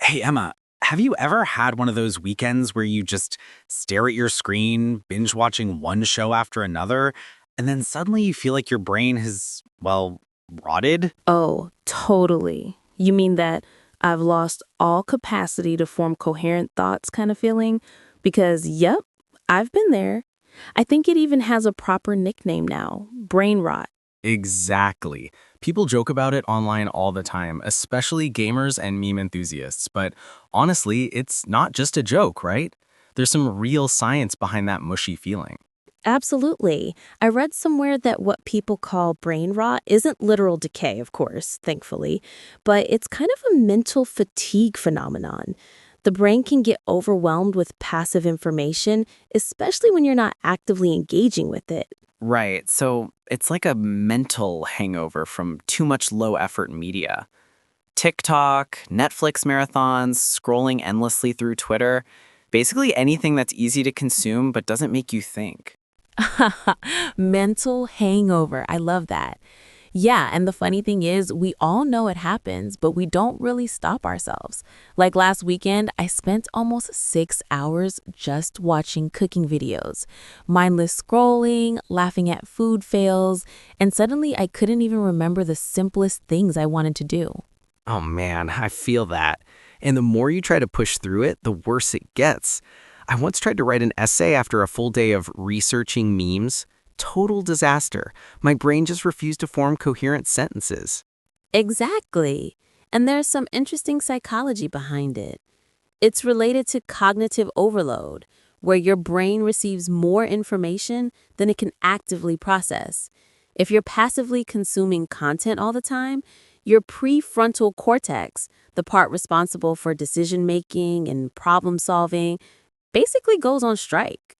Hey, Emma, have you ever had one of those weekends where you just stare at your screen, binge watching one show after another, and then suddenly you feel like your brain has, well, rotted? Oh, totally. You mean that I've lost all capacity to form coherent thoughts kind of feeling? Because, yep, I've been there. I think it even has a proper nickname now, brain rot. Exactly. People joke about it online all the time, especially gamers and meme enthusiasts. But honestly, it's not just a joke, right? There's some real science behind that mushy feeling. Absolutely. I read somewhere that what people call brain rot isn't literal decay, of course, thankfully, but it's kind of a mental fatigue phenomenon. The brain can get overwhelmed with passive information, especially when you're not actively engaging with it. Right, so it's like a mental hangover from too much low effort media. TikTok, Netflix marathons, scrolling endlessly through Twitter, basically anything that's easy to consume but doesn't make you think. Mental hangover. I love that. Yeah, and the funny thing is, we all know it happens, but we don't really stop ourselves. Like last weekend, I spent almost 6 hours just watching cooking videos, mindless scrolling, laughing at food fails, and suddenly I couldn't even remember the simplest things I wanted to do. Oh man, I feel that. And the more you try to push through it, the worse it gets. I once tried to write an essay after a full day of researching memes. Total disaster. My brain just refused to form coherent sentences. Exactly. And there's some interesting psychology behind it. It's related to cognitive overload, where your brain receives more information than it can actively process. If you're passively consuming content all the time, your prefrontal cortex, the part responsible for decision making and problem solving, basically goes on strike.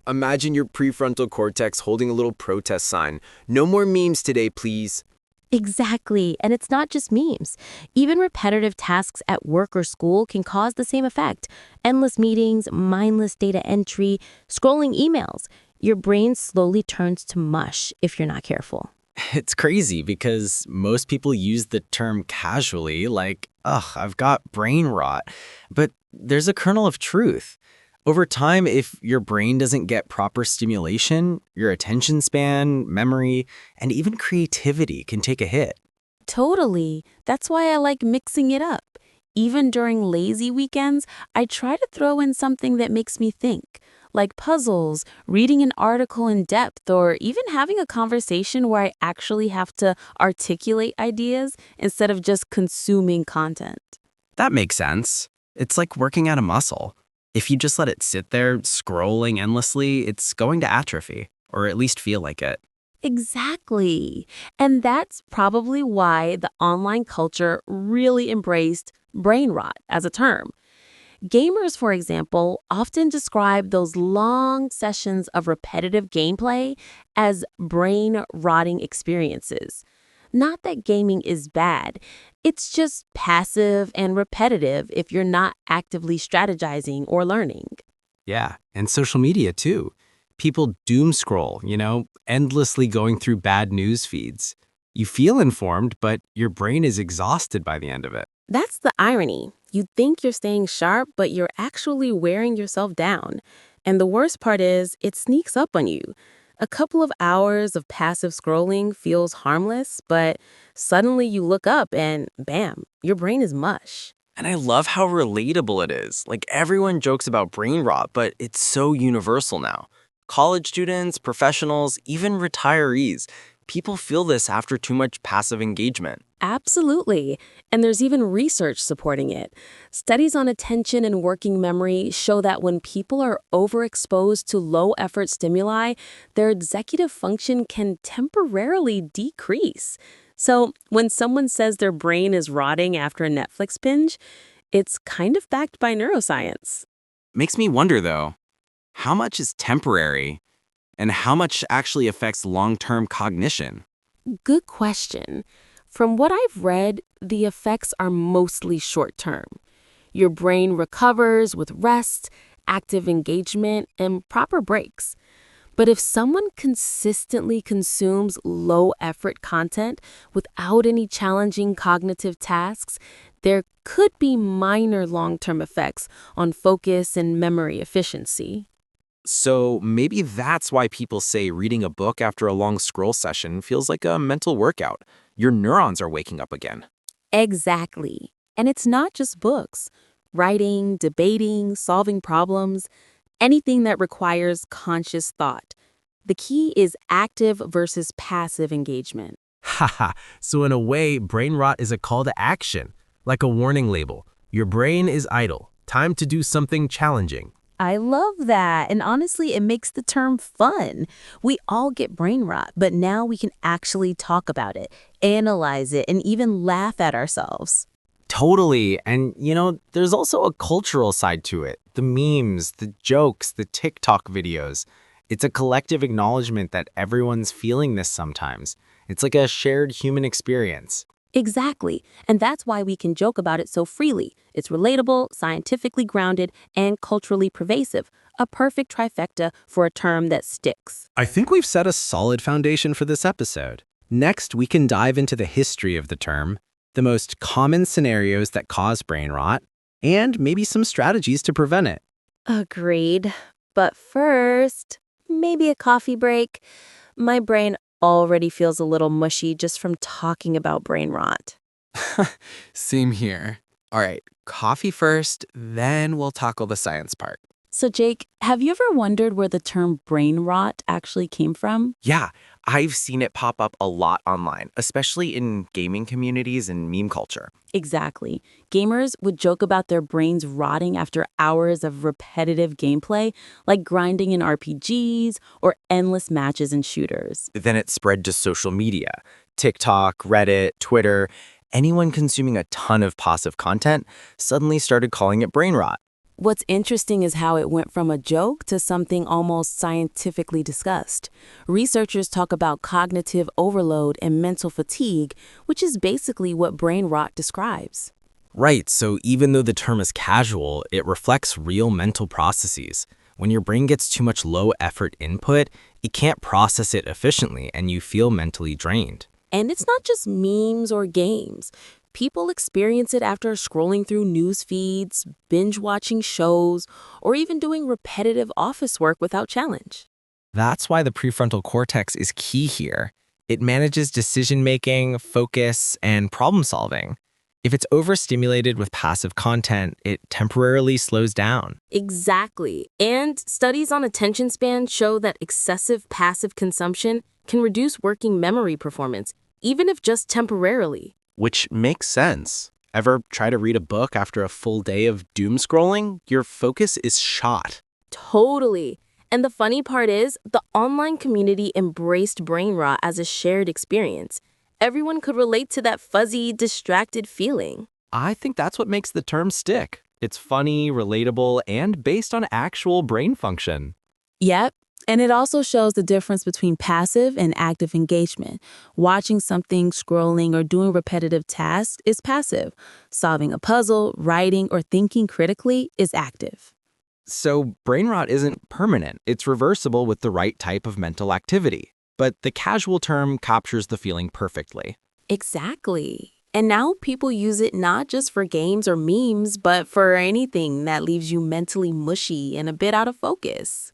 Imagine your prefrontal cortex holding a little protest sign. No more memes today, please. Exactly. And it's not just memes. Even repetitive tasks at work or school can cause the same effect. Endless meetings, mindless data entry, scrolling emails. Your brain slowly turns to mush if you're not careful. It's crazy because most people use the term casually, like, ugh, I've got brain rot. But there's a kernel of truth. Over time, if your brain doesn't get proper stimulation, your attention span, memory, and even creativity can take a hit. Totally. That's why I like mixing it up. Even during lazy weekends, I try to throw in something that makes me think, like puzzles, reading an article in depth, or even having a conversation where I actually have to articulate ideas instead of just consuming content. That makes sense. It's like working out a muscle. If you just let it sit there scrolling endlessly, it's going to atrophy, or at least feel like it. Exactly. And that's probably why the online culture really embraced brain rot as a term. Gamers, for example, often describe those long sessions of repetitive gameplay as brain rotting experiences. Not that gaming is bad, it's just passive and repetitive if you're not actively strategizing or learning. Yeah, and social media too. People doom scroll, endlessly going through bad news feeds. You feel informed, but your brain is exhausted by the end of it. That's the irony. You think you're staying sharp, but you're actually wearing yourself down. And the worst part is, it sneaks up on you. A couple of hours of passive scrolling feels harmless, but suddenly you look up and bam, your brain is mush. And I love how relatable it is. Like everyone jokes about brain rot, but it's so universal now. College students, professionals, even retirees, people feel this after too much passive engagement. Absolutely. And there's even research supporting it. Studies on attention and working memory show that when people are overexposed to low effort stimuli, their executive function can temporarily decrease. So when someone says their brain is rotting after a Netflix binge, it's kind of backed by neuroscience. Makes me wonder, though, how much is temporary and how much actually affects long-term cognition? Good question. From what I've read, the effects are mostly short term. Your brain recovers with rest, active engagement, and proper breaks. But if someone consistently consumes low effort content without any challenging cognitive tasks, there could be minor long-term effects on focus and memory efficiency. So maybe that's why people say reading a book after a long scroll session feels like a mental workout. Your neurons are waking up again. Exactly. And it's not just books. Writing, debating, solving problems, anything that requires conscious thought. The key is active versus passive engagement. Haha, so in a way, brain rot is a call to action, like a warning label. Your brain is idle. Time to do something challenging. I love that. And honestly, it makes the term fun. We all get brain rot, but now we can actually talk about it, analyze it, and even laugh at ourselves. Totally. And, there's also a cultural side to it. The memes, the jokes, the TikTok videos. It's a collective acknowledgement that everyone's feeling this sometimes. It's like a shared human experience. Exactly. And that's why we can joke about it so freely. It's relatable, scientifically grounded, and culturally pervasive. A perfect trifecta for a term that sticks. I think we've set a solid foundation for this episode. Next, we can dive into the history of the term, the most common scenarios that cause brain rot, and maybe some strategies to prevent it. Agreed. But first, maybe a coffee break. My brain already feels a little mushy just from talking about brain rot. Same here. All right, coffee first, then we'll tackle the science part. So, Jake, have you ever wondered where the term brain rot actually came from? Yeah, I've seen it pop up a lot online, especially in gaming communities and meme culture. Exactly. Gamers would joke about their brains rotting after hours of repetitive gameplay, like grinding in RPGs or endless matches in shooters. Then it spread to social media, TikTok, Reddit, Twitter. Anyone consuming a ton of passive content suddenly started calling it brain rot. What's interesting is how it went from a joke to something almost scientifically discussed. Researchers talk about cognitive overload and mental fatigue, which is basically what brain rot describes. Right, so even though the term is casual, it reflects real mental processes. When your brain gets too much low-effort input, it can't process it efficiently and you feel mentally drained. And it's not just memes or games. People experience it after scrolling through news feeds, binge-watching shows, or even doing repetitive office work without challenge. That's why the prefrontal cortex is key here. It manages decision-making, focus, and problem-solving. If it's overstimulated with passive content, it temporarily slows down. Exactly. And studies on attention span show that excessive passive consumption can reduce working memory performance, even if just temporarily. Which makes sense. Ever try to read a book after a full day of doom scrolling? Your focus is shot. Totally. And the funny part is, the online community embraced brain rot as a shared experience. Everyone could relate to that fuzzy, distracted feeling. I think that's what makes the term stick. It's funny, relatable, and based on actual brain function. Yep. And it also shows the difference between passive and active engagement. Watching something, scrolling, or doing repetitive tasks is passive. Solving a puzzle, writing, or thinking critically is active. So brain rot isn't permanent. It's reversible with the right type of mental activity. But the casual term captures the feeling perfectly. Exactly. And now people use it not just for games or memes, but for anything that leaves you mentally mushy and a bit out of focus.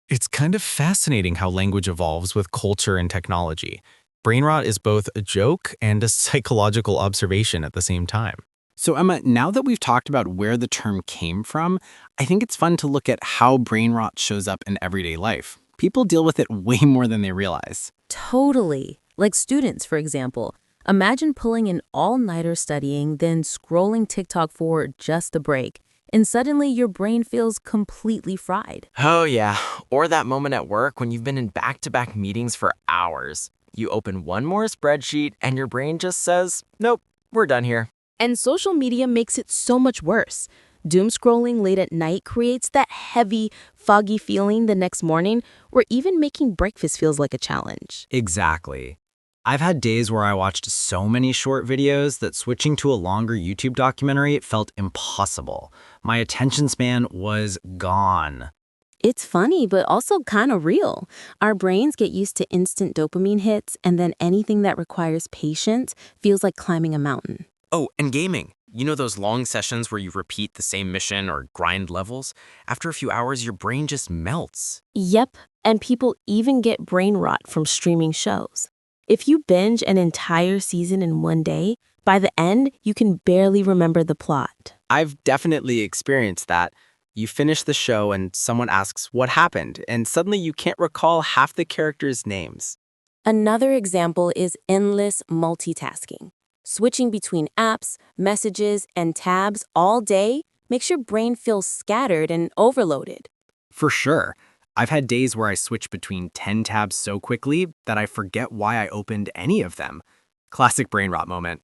It's kind of fascinating how language evolves with culture and technology. Brain rot is both a joke and a psychological observation at the same time. So Emma, now that we've talked about where the term came from, I think it's fun to look at how brain rot shows up in everyday life. People deal with it way more than they realize. Totally. Like students, for example. Imagine pulling an all-nighter studying, then scrolling TikTok for just a break, and suddenly your brain feels completely fried. Oh yeah, or that moment at work when you've been in back-to-back meetings for hours. You open one more spreadsheet and your brain just says, nope, we're done here. And social media makes it so much worse. Doom scrolling late at night creates that heavy, foggy feeling the next morning where even making breakfast feels like a challenge. Exactly. I've had days where I watched so many short videos that switching to a longer YouTube documentary felt impossible. My attention span was gone. It's funny, but also kind of real. Our brains get used to instant dopamine hits, and then anything that requires patience feels like climbing a mountain. Oh, and gaming. You know those long sessions where you repeat the same mission or grind levels? After a few hours, your brain just melts. Yep, and people even get brain rot from streaming shows. If you binge an entire season in one day, by the end, you can barely remember the plot. I've definitely experienced that. You finish the show and someone asks what happened, and suddenly you can't recall half the characters' names. Another example is endless multitasking. Switching between apps, messages, and tabs all day makes your brain feel scattered and overloaded. For sure. I've had days where I switch between 10 tabs so quickly that I forget why I opened any of them. Classic brain rot moment.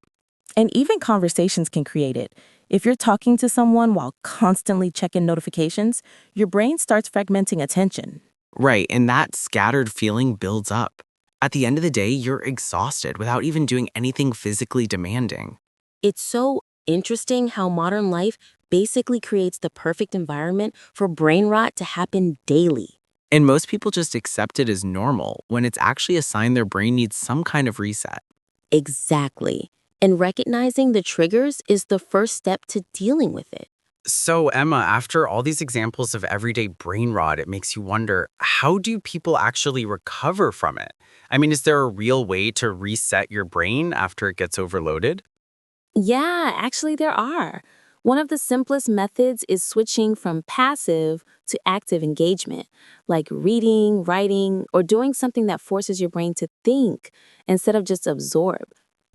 And even conversations can create it. If you're talking to someone while constantly checking notifications, your brain starts fragmenting attention. Right, and that scattered feeling builds up. At the end of the day, you're exhausted without even doing anything physically demanding. It's so interesting how modern life basically creates the perfect environment for brain rot to happen daily. And most people just accept it as normal when it's actually a sign their brain needs some kind of reset. Exactly. And recognizing the triggers is the first step to dealing with it. So, Emma, after all these examples of everyday brain rot, it makes you wonder, how do people actually recover from it? I mean, is there a real way to reset your brain after it gets overloaded? Yeah, actually, there are. One of the simplest methods is switching from passive to active engagement, like reading, writing, or doing something that forces your brain to think instead of just absorb.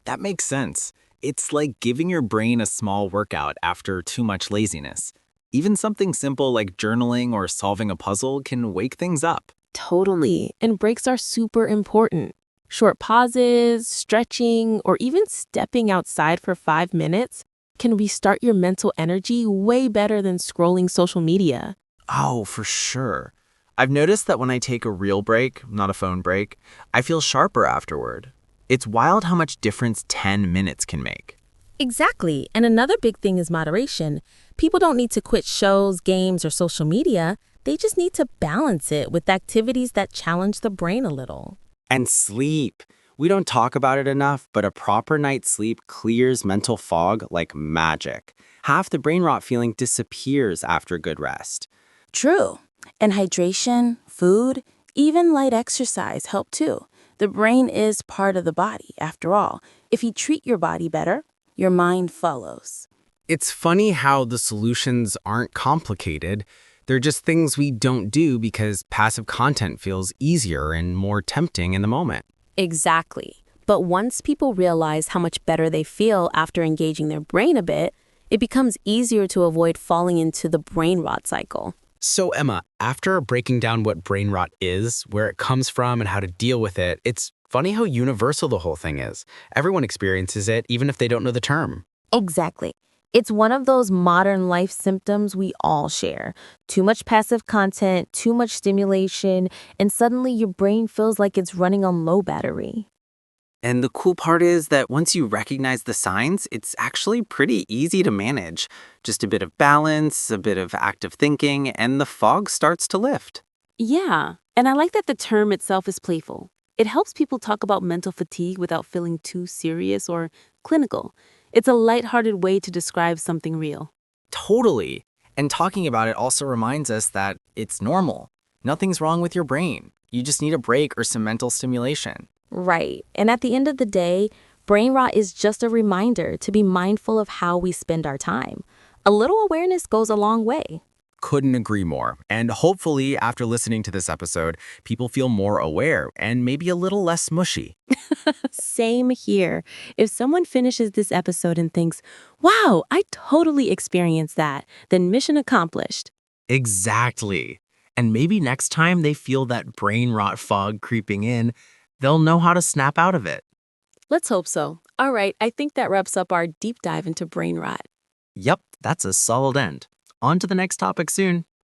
That makes sense. It's like giving your brain a small workout after too much laziness. Even something simple like journaling or solving a puzzle can wake things up. Totally. And breaks are super important. Short pauses, stretching, or even stepping outside for 5 minutes can restart your mental energy way better than scrolling social media. Oh, for sure. I've noticed that when I take a real break, not a phone break, I feel sharper afterward. It's wild how much difference 10 minutes can make. Exactly. And another big thing is moderation. People don't need to quit shows, games, or social media. They just need to balance it with activities that challenge the brain a little. And sleep. We don't talk about it enough, but a proper night's sleep clears mental fog like magic. Half the brain rot feeling disappears after good rest. True. And hydration, food, even light exercise help too. The brain is part of the body, after all. If you treat your body better, your mind follows. It's funny how the solutions aren't complicated. They're just things we don't do because passive content feels easier and more tempting in the moment. Exactly. But once people realize how much better they feel after engaging their brain a bit, it becomes easier to avoid falling into the brain rot cycle. So, Emma, after breaking down what brain rot is, where it comes from, and how to deal with it, it's funny how universal the whole thing is. Everyone experiences it, even if they don't know the term. Exactly. It's one of those modern life symptoms we all share. Too much passive content, too much stimulation, and suddenly your brain feels like it's running on low battery. And the cool part is that once you recognize the signs, it's actually pretty easy to manage. Just a bit of balance, a bit of active thinking, and the fog starts to lift. Yeah, and I like that the term itself is playful. It helps people talk about mental fatigue without feeling too serious or clinical. It's a lighthearted way to describe something real. Totally. And talking about it also reminds us that it's normal. Nothing's wrong with your brain. You just need a break or some mental stimulation. Right. And at the end of the day, brain rot is just a reminder to be mindful of how we spend our time. A little awareness goes a long way. Couldn't agree more. And hopefully, after listening to this episode, people feel more aware and maybe a little less mushy. Same here. If someone finishes this episode and thinks, wow, I totally experienced that, then mission accomplished. Exactly. And maybe next time they feel that brain rot fog creeping in, they'll know how to snap out of it. Let's hope so. All right, I think that wraps up our deep dive into brain rot. Yep, that's a solid end. On to the next topic soon.